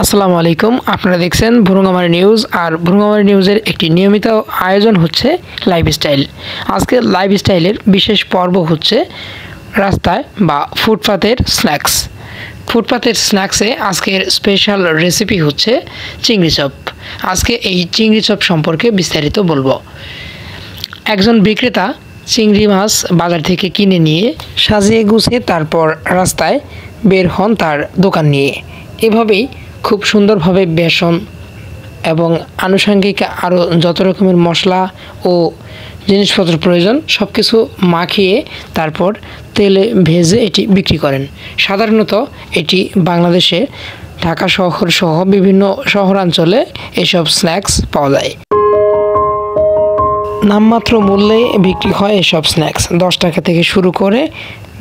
আসসালামু আলাইকুম, আপনারা দেখছেন ভুরুঙ্গামারি নিউজ। আর ভুরুঙ্গামারি নিউজের একটি নিয়মিত আয়োজন হচ্ছে লাইফস্টাইল। আজকে লাইফস্টাইলের বিশেষ পর্ব হচ্ছে রাস্তায় বা ফুটপাতের স্ন্যাক্স। ফুটপাতের স্ন্যাক্সে আজকের স্পেশাল রেসিপি হচ্ছে চিংড়ি চপ। আজকে এই চিংড়ি চপ সম্পর্কে বিস্তারিত বলবো। একজন বিক্রেতা চিংড়ি মাছ বাজার থেকে কিনে নিয়ে সাজিয়ে গুছিয়ে তারপর রাস্তায় বের হন তার দোকান নিয়ে। এভাবেই খুব সুন্দরভাবে বেসন এবং আনুষঙ্গিক আরও যত রকমের মশলা ও জিনিসপত্র প্রয়োজন সব কিছু মাখিয়ে তারপর তেলে ভেজে এটি বিক্রি করেন। সাধারণত এটি বাংলাদেশে ঢাকা শহর সহ বিভিন্ন শহরাঞ্চলে এসব স্ন্যাক্স পাওয়া যায়। নামমাত্র মূল্যে বিক্রি হয় এসব স্ন্যাক্স। 10 টাকা থেকে শুরু করে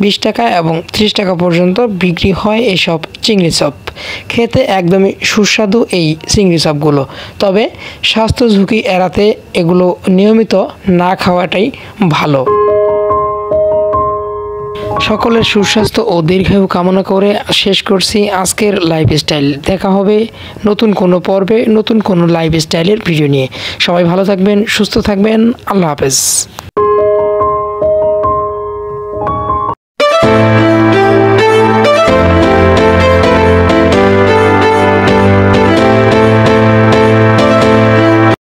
20 টাকা এবং 30 টাকা পর্যন্ত বিক্রি হয় এসব চিংড়ি চপ। খেতে একদমই সুস্বাদু এই চিংড়ি চপগুলো, তবে স্বাস্থ্য ঝুঁকি এড়াতে এগুলো নিয়মিত না খাওয়াটাই ভালো। সকলের সুস্বাস্থ্য ও দীর্ঘায়ু কামনা করে শেষ করছি আজকের লাইফস্টাইল। দেখা হবে নতুন কোনো পর্বে নতুন কোনো লাইফস্টাইলের ভিডিও নিয়ে। সবাই ভালো থাকবেন, সুস্থ থাকবেন। আল্লাহ হাফেজ।